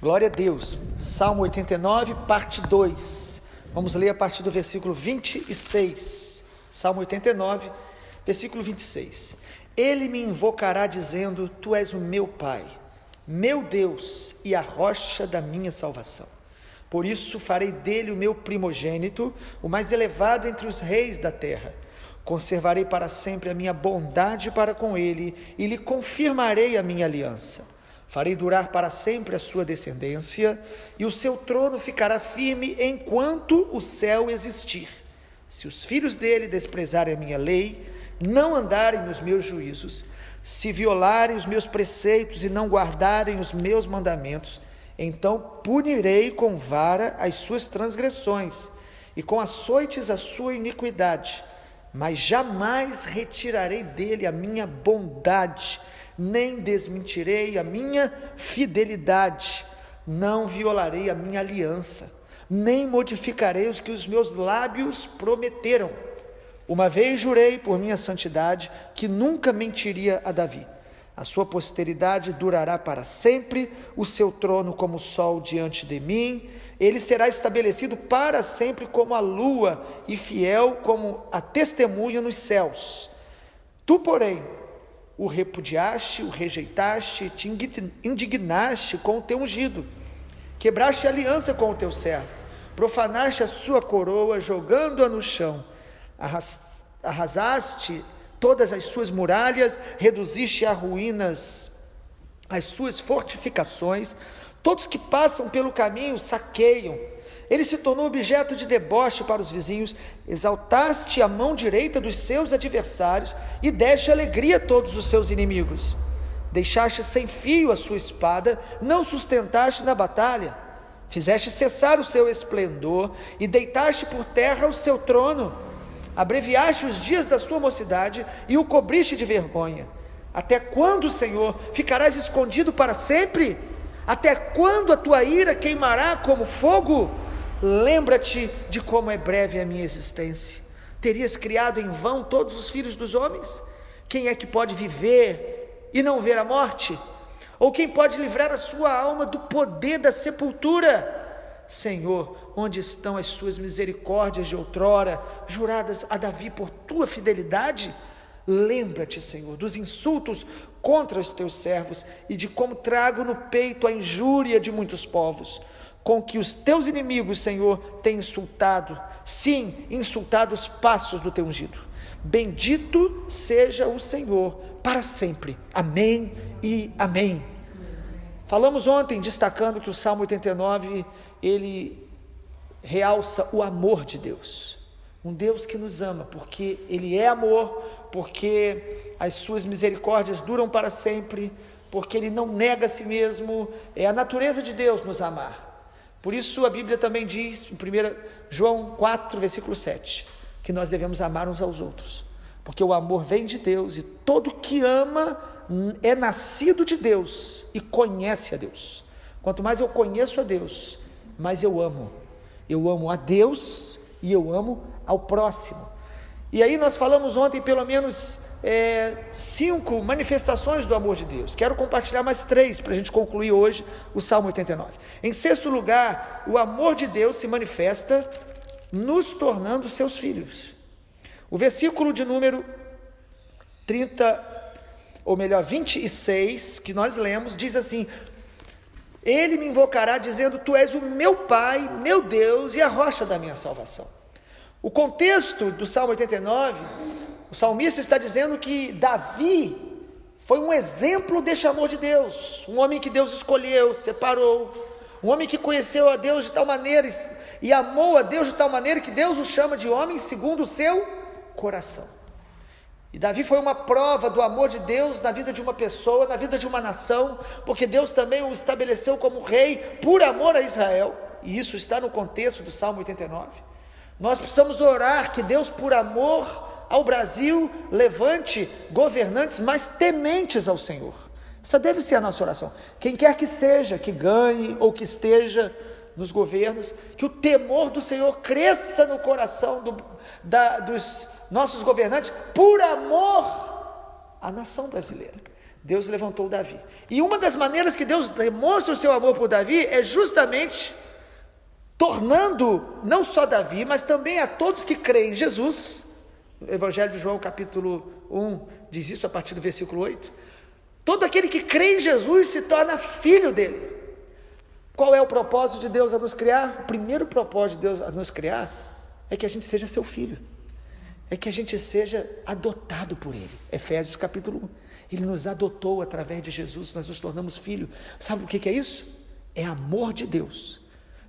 Glória a Deus. Salmo 89, parte 2. Vamos ler a partir do versículo 26. Salmo 89, versículo 26. Ele me invocará dizendo: Tu és o meu Pai, meu Deus e a rocha da minha salvação. Por isso farei dele o meu primogênito, o mais elevado entre os reis da terra. Conservarei para sempre a minha bondade para com ele e lhe confirmarei a minha aliança. Farei durar para sempre a sua descendência e o seu trono ficará firme enquanto o céu existir. Se os filhos dele desprezarem a minha lei, não andarem nos meus juízos, se violarem os meus preceitos e não guardarem os meus mandamentos, então punirei com vara as suas transgressões e com açoites a sua iniquidade, mas jamais retirarei dele a minha bondade, nem desmentirei a minha fidelidade, não violarei a minha aliança, nem modificarei os que os meus lábios prometeram. Uma vez jurei por minha santidade que nunca mentiria a Davi. A sua posteridade durará para sempre, o seu trono como o sol diante de mim. Ele será estabelecido para sempre como a lua e fiel como a testemunha nos céus. Tu, porém, o repudiaste, o rejeitaste, te indignaste com o teu ungido. Quebraste a aliança com o teu servo, profanaste a sua coroa, jogando-a no chão. Arrasaste todas as suas muralhas, reduziste a ruínas as suas fortificações. Todos que passam pelo caminho saqueiam. Ele se tornou objeto de deboche para os vizinhos. Exaltaste a mão direita dos seus adversários e deste alegria a todos os seus inimigos. Deixaste sem fio a sua espada, não sustentaste na batalha. Fizeste cessar o seu esplendor e deitaste por terra o seu trono. Abreviaste os dias da sua mocidade e o cobriste de vergonha. Até quando, Senhor, ficarás escondido para sempre? Até quando a tua ira queimará como fogo? Lembra-te de como é breve a minha existência. Terias criado em vão todos os filhos dos homens? Quem é que pode viver e não ver a morte? Ou quem pode livrar a sua alma do poder da sepultura? Senhor, onde estão as suas misericórdias de outrora, juradas a Davi por tua fidelidade? Lembra-te, Senhor, dos insultos contra os teus servos e de como trago no peito a injúria de muitos povos, com que os teus inimigos, Senhor, têm insultado, sim, insultado os passos do teu ungido. Bendito seja o Senhor para sempre. Amém e amém. Falamos ontem, destacando que o Salmo 89, ele realça o amor de Deus. Um Deus que nos ama, porque Ele é amor, porque as suas misericórdias duram para sempre, porque Ele não nega a si mesmo. É a natureza de Deus nos amar. Por isso a Bíblia também diz, em 1 João 4, versículo 7, que nós devemos amar uns aos outros, porque o amor vem de Deus, e todo que ama é nascido de Deus e conhece a Deus. Quanto mais eu conheço a Deus, mais eu amo. Eu amo a Deus e eu amo ao próximo. E aí nós falamos ontem pelo menos 5 manifestações do amor de Deus. Quero compartilhar mais 3 para a gente concluir hoje o Salmo 89. Em sexto lugar, o amor de Deus se manifesta nos tornando seus filhos. O versículo de número 26, que nós lemos, diz assim: Ele me invocará dizendo: Tu és o meu Pai, meu Deus e a rocha da minha salvação. O contexto do Salmo 89, o salmista está dizendo que Davi foi um exemplo deste amor de Deus, um homem que Deus escolheu, separou, um homem que conheceu a Deus de tal maneira e amou a Deus de tal maneira que Deus o chama de homem segundo o seu coração. E Davi foi uma prova do amor de Deus na vida de uma pessoa, na vida de uma nação, porque Deus também o estabeleceu como rei por amor a Israel, e isso está no contexto do Salmo 89. Nós precisamos orar que Deus, por amor ao Brasil, levante governantes mais tementes ao Senhor. Essa deve ser a nossa oração. Quem quer que seja, que ganhe ou que esteja nos governos, que o temor do Senhor cresça no coração dos nossos governantes, por amor à nação brasileira. Deus levantou Davi. E uma das maneiras que Deus demonstra o seu amor por Davi é justamente tornando não só Davi, mas também a todos que creem em Jesus. O Evangelho de João, capítulo 1, diz isso a partir do versículo 8. Todo aquele que crê em Jesus se torna filho dele. Qual é o propósito de Deus a nos criar? O primeiro propósito de Deus a nos criar é que a gente seja seu filho. É que a gente seja adotado por Ele. Efésios capítulo 1. Ele nos adotou através de Jesus, nós nos tornamos filhos. Sabe o que é isso? É amor de Deus.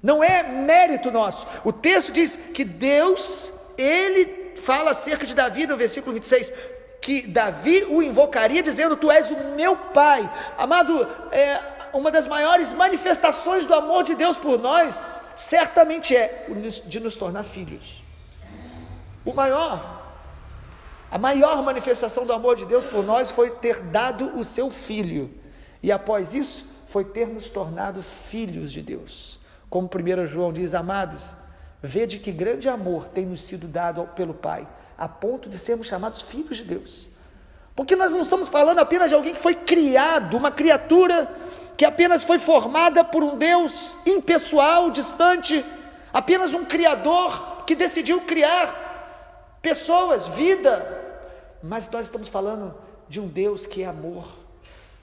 Não é mérito nosso. O texto diz que Deus, Ele fala acerca de Davi no versículo 26, que Davi o invocaria dizendo: tu és o meu pai. Amado, uma das maiores manifestações do amor de Deus por nós, certamente é de nos tornar filhos. A maior manifestação do amor de Deus por nós foi ter dado o seu Filho, e após isso, foi ter nos tornado filhos de Deus. Como 1 João diz: amados, vede que grande amor tem nos sido dado pelo Pai, a ponto de sermos chamados filhos de Deus. Porque nós não estamos falando apenas de alguém que foi criado, uma criatura que apenas foi formada por um Deus impessoal, distante, apenas um Criador que decidiu criar pessoas, vida, mas nós estamos falando de um Deus que é amor,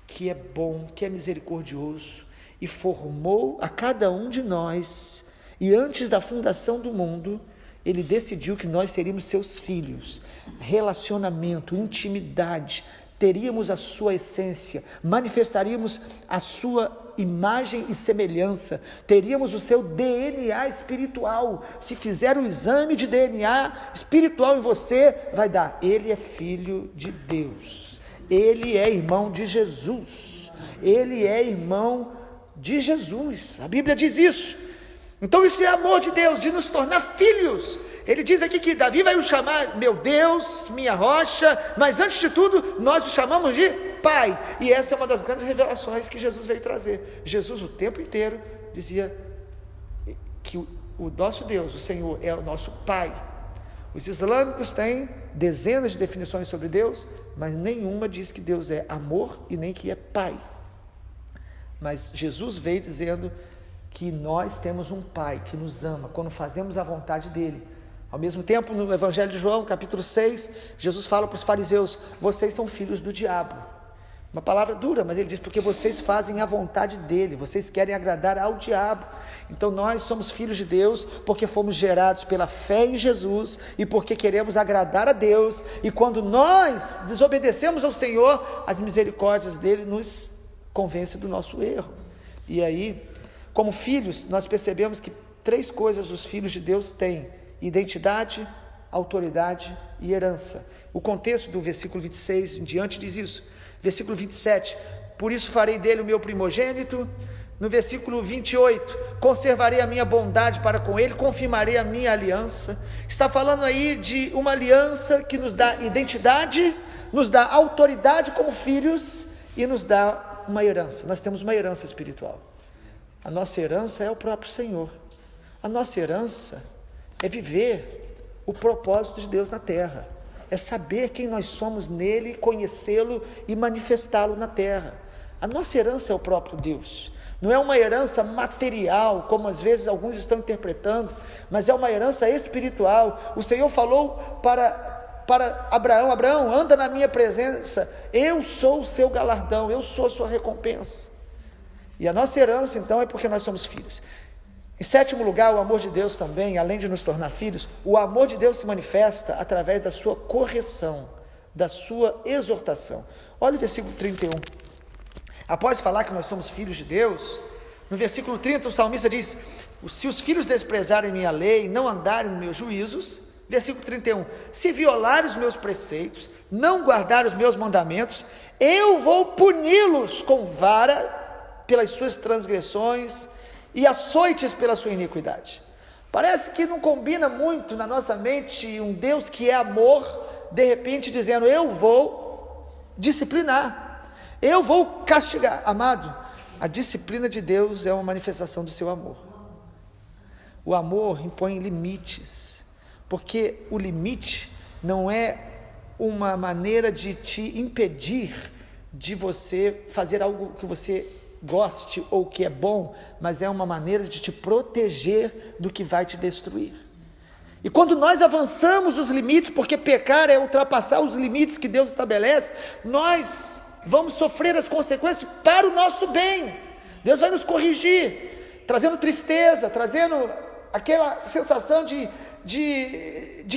que é bom, que é misericordioso, e formou a cada um de nós, e antes da fundação do mundo, Ele decidiu que nós seríamos seus filhos. Relacionamento, intimidade, teríamos a sua essência, manifestaríamos a sua imagem e semelhança, teríamos o seu DNA espiritual. Se fizer um exame de DNA espiritual em você, vai dar: ele é filho de Deus, ele é irmão de Jesus, ele é irmão de Jesus. A Bíblia diz isso. Então isso é amor de Deus, de nos tornar filhos. Ele diz aqui que Davi vai o chamar meu Deus, minha rocha, mas antes de tudo, nós o chamamos de Pai. E essa é uma das grandes revelações que Jesus veio trazer. Jesus o tempo inteiro dizia que o nosso Deus, o Senhor, é o nosso Pai. Os islâmicos têm dezenas de definições sobre Deus, mas nenhuma diz que Deus é amor e nem que é Pai. Mas Jesus veio dizendo que nós temos um Pai que nos ama quando fazemos a vontade dEle. Ao mesmo tempo, no Evangelho de João, capítulo 6, Jesus fala para os fariseus: vocês são filhos do diabo. Uma palavra dura, mas ele diz: porque vocês fazem a vontade dele, vocês querem agradar ao diabo. Então nós somos filhos de Deus porque fomos gerados pela fé em Jesus e porque queremos agradar a Deus. E quando nós desobedecemos ao Senhor, as misericórdias dele nos convencem do nosso erro. E aí, como filhos, nós percebemos que 3 coisas os filhos de Deus têm: identidade, autoridade e herança. O contexto do versículo 26 em diante diz isso. Versículo 27, por isso farei dele o meu primogênito. No versículo 28, conservarei a minha bondade para com ele, confirmarei a minha aliança. Está falando aí de uma aliança que nos dá identidade, nos dá autoridade como filhos e nos dá uma herança. Nós temos uma herança espiritual. A nossa herança é o próprio Senhor. A nossa herança é viver o propósito de Deus na terra, é saber quem nós somos nele, conhecê-lo e manifestá-lo na terra. A nossa herança é o próprio Deus, não é uma herança material, como às vezes alguns estão interpretando, mas é uma herança espiritual. O Senhor falou para Abraão: Abraão, anda na minha presença, eu sou o seu galardão, eu sou a sua recompensa. E a nossa herança então é porque nós somos filhos. Em 7º lugar, o amor de Deus também, além de nos tornar filhos, o amor de Deus se manifesta através da sua correção, da sua exortação. Olha o versículo 31. Após falar que nós somos filhos de Deus, no versículo 30 o salmista diz: se os filhos desprezarem minha lei, não andarem nos meus juízos. Versículo 31, se violarem os meus preceitos, não guardarem os meus mandamentos, eu vou puni-los com vara pelas suas transgressões e açoites pela sua iniquidade. Parece que não combina muito na nossa mente um Deus que é amor, de repente dizendo: eu vou disciplinar, eu vou castigar. Amado, a disciplina de Deus é uma manifestação do seu amor. O amor impõe limites, porque o limite não é uma maneira de te impedir de você fazer algo que você goste ou que é bom, mas é uma maneira de te proteger do que vai te destruir. E quando nós avançamos os limites, porque pecar é ultrapassar os limites que Deus estabelece, nós vamos sofrer as consequências para o nosso bem. Deus vai nos corrigir, trazendo tristeza, trazendo aquela sensação de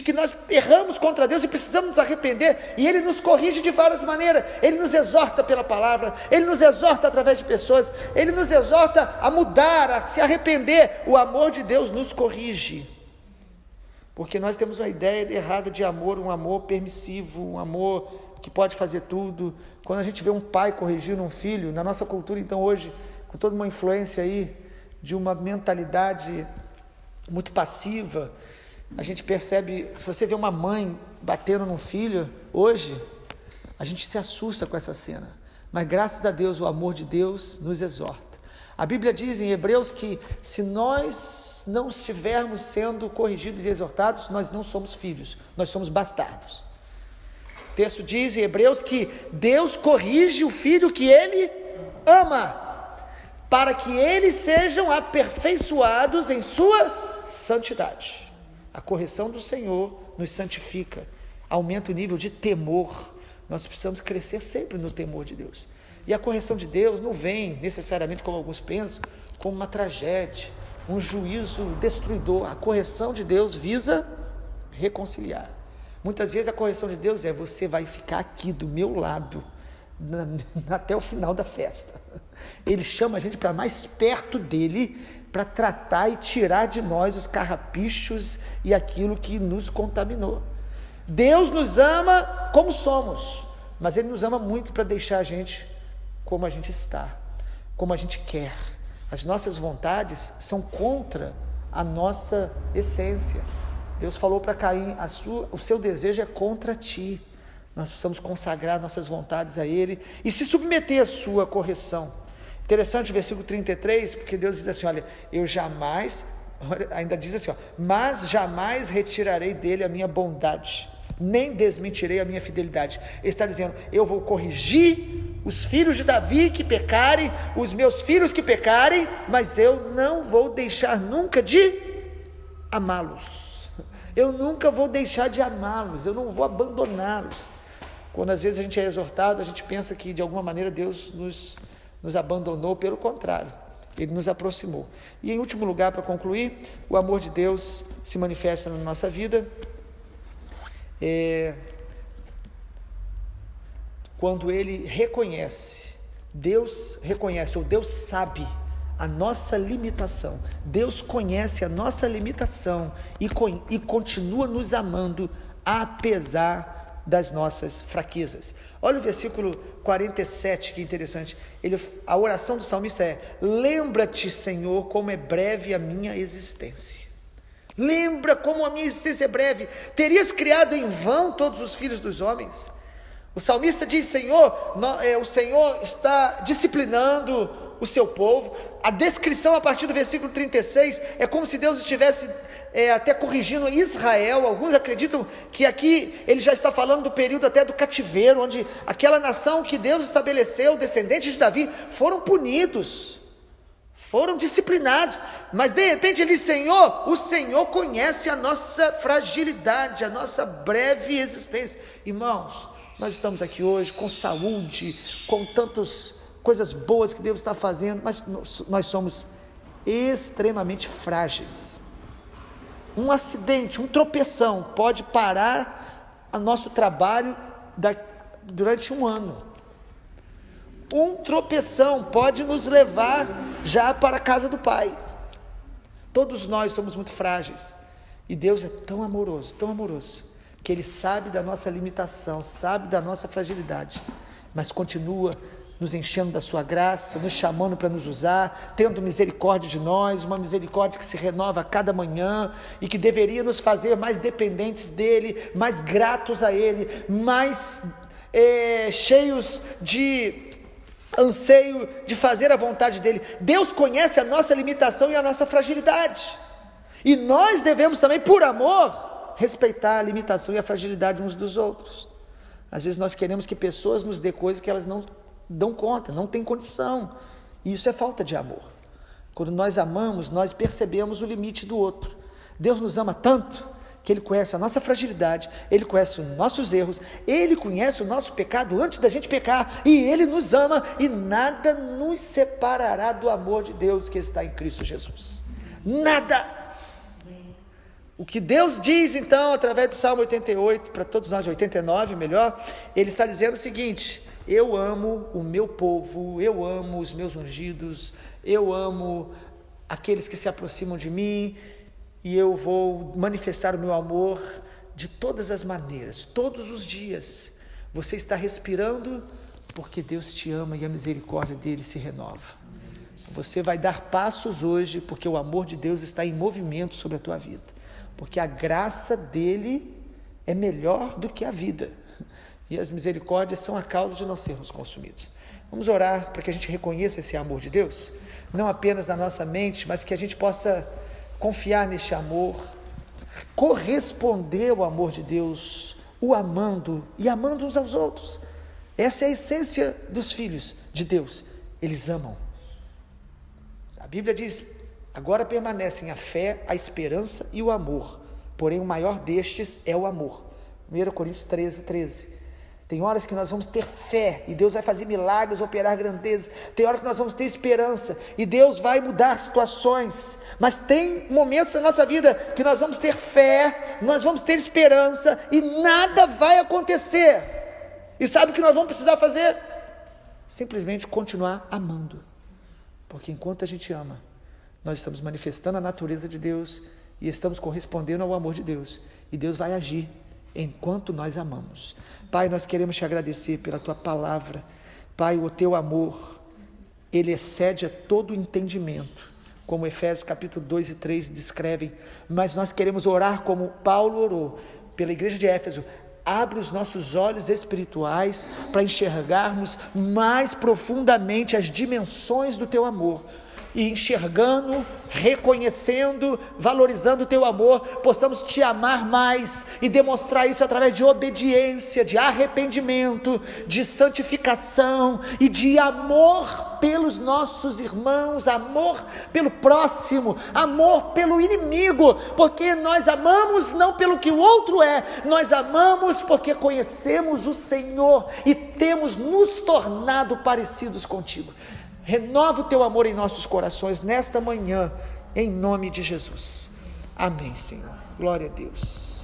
que nós erramos contra Deus e precisamos nos arrepender, e Ele nos corrige de várias maneiras. Ele nos exorta pela palavra, Ele nos exorta através de pessoas, Ele nos exorta a mudar, a se arrepender. O amor de Deus nos corrige, porque nós temos uma ideia errada de amor, um amor permissivo, um amor que pode fazer tudo. Quando a gente vê um pai corrigindo um filho, na nossa cultura então hoje, com toda uma influência aí de uma mentalidade muito passiva, a gente percebe, se você vê uma mãe batendo num filho hoje, a gente se assusta com essa cena, mas graças a Deus o amor de Deus nos exorta. A Bíblia diz em Hebreus que se nós não estivermos sendo corrigidos e exortados, nós não somos filhos, nós somos bastardos. O texto diz em Hebreus que Deus corrige o filho que Ele ama, para que eles sejam aperfeiçoados em sua santidade. A correção do Senhor nos santifica, aumenta o nível de temor. Nós precisamos crescer sempre no temor de Deus. E a correção de Deus não vem necessariamente, como alguns pensam, como uma tragédia, um juízo destruidor. A correção de Deus visa reconciliar. Muitas vezes a correção de Deus é: você vai ficar aqui do meu lado até o final da festa. Ele chama a gente para mais perto dele, para tratar e tirar de nós os carrapichos e aquilo que nos contaminou. Deus nos ama como somos, mas Ele nos ama muito para deixar a gente como a gente está, como a gente quer. As nossas vontades são contra a nossa essência. Deus falou para Caim: o seu desejo é contra ti. Nós precisamos consagrar nossas vontades a Ele e se submeter à sua correção. Interessante o versículo 33, porque Deus diz assim: olha, eu jamais, ainda diz assim, mas jamais retirarei dele a minha bondade, nem desmentirei a minha fidelidade. Ele está dizendo: eu vou corrigir os filhos de Davi que pecarem, os meus filhos que pecarem, mas eu não vou deixar nunca de amá-los. Eu nunca vou deixar de amá-los, eu não vou abandoná-los. Quando às vezes a gente é exortado, a gente pensa que de alguma maneira Deus nos abandonou. Pelo contrário, Ele nos aproximou. E em último lugar, para concluir, o amor de Deus se manifesta na nossa vida quando Ele reconhece, Deus reconhece, ou Deus sabe a nossa limitação. Deus conhece a nossa limitação e continua nos amando apesar das nossas fraquezas. Olha o versículo 47, que interessante. A oração do salmista é: lembra-te, Senhor, como é breve a minha existência. Lembra como a minha existência é breve. Terias criado em vão todos os filhos dos homens? O salmista diz: o Senhor está disciplinando o seu povo. A descrição a partir do versículo 36 é como se Deus estivesse até corrigindo Israel. Alguns acreditam que aqui ele já está falando do período até do cativeiro, onde aquela nação que Deus estabeleceu, descendentes de Davi, foram punidos, foram disciplinados, mas de repente ele diz: o Senhor conhece a nossa fragilidade, a nossa breve existência. Irmãos, nós estamos aqui hoje com saúde, com tantas coisas boas que Deus está fazendo, mas nós somos extremamente frágeis. Um acidente, um tropeção pode parar o nosso trabalho durante um ano. Um tropeção pode nos levar já para a casa do Pai. Todos nós somos muito frágeis, e Deus é tão amoroso, que Ele sabe da nossa limitação, sabe da nossa fragilidade, mas continua nos enchendo da sua graça, nos chamando para nos usar, tendo misericórdia de nós, uma misericórdia que se renova a cada manhã, e que deveria nos fazer mais dependentes dEle, mais gratos a Ele, mais cheios de anseio de fazer a vontade dEle. Deus conhece a nossa limitação e a nossa fragilidade, e nós devemos também, por amor, respeitar a limitação e a fragilidade uns dos outros. Às vezes nós queremos que pessoas nos dê coisas que elas não dão conta, não tem condição. E isso é falta de amor. Quando nós amamos, nós percebemos o limite do outro. Deus nos ama tanto que Ele conhece a nossa fragilidade, Ele conhece os nossos erros, Ele conhece o nosso pecado antes da gente pecar, e Ele nos ama, e nada nos separará do amor de Deus que está em Cristo Jesus. Nada! O que Deus diz então, através do Salmo 88, para todos nós, 89 melhor, Ele está dizendo o seguinte: eu amo o meu povo, eu amo os meus ungidos, eu amo aqueles que se aproximam de mim, e eu vou manifestar o meu amor de todas as maneiras, todos os dias. Você está respirando porque Deus te ama e a misericórdia dele se renova. Você vai dar passos hoje porque o amor de Deus está em movimento sobre a tua vida, porque a graça dele é melhor do que a vida, e as misericórdias são a causa de não sermos consumidos. Vamos orar para que a gente reconheça esse amor de Deus, não apenas na nossa mente, mas que a gente possa confiar neste amor, corresponder ao amor de Deus, o amando e amando uns aos outros. Essa é a essência dos filhos de Deus, eles amam. A Bíblia diz: agora permanecem a fé, a esperança e o amor, porém o maior destes é o amor. 1 Coríntios 13. Tem horas que nós vamos ter fé e Deus vai fazer milagres, operar grandezas. Tem horas que nós vamos ter esperança e Deus vai mudar situações. Mas tem momentos na nossa vida que nós vamos ter fé, nós vamos ter esperança e nada vai acontecer. E sabe o que nós vamos precisar fazer? Simplesmente continuar amando. Porque enquanto a gente ama, nós estamos manifestando a natureza de Deus e estamos correspondendo ao amor de Deus. E Deus vai agir enquanto nós amamos. Pai, nós queremos te agradecer pela tua palavra. Pai, o teu amor, ele excede a todo entendimento, como Efésios capítulo 2 e 3 descrevem, mas nós queremos orar como Paulo orou, pela igreja de Éfeso: abre os nossos olhos espirituais para enxergarmos mais profundamente as dimensões do teu amor, e enxergando, reconhecendo, valorizando o teu amor, possamos te amar mais e demonstrar isso através de obediência, de arrependimento, de santificação e de amor pelos nossos irmãos, amor pelo próximo, amor pelo inimigo, porque nós amamos não pelo que o outro é, nós amamos porque conhecemos o Senhor e temos nos tornado parecidos contigo. Renova o teu amor em nossos corações nesta manhã, em nome de Jesus. Amém, Senhor. Glória a Deus.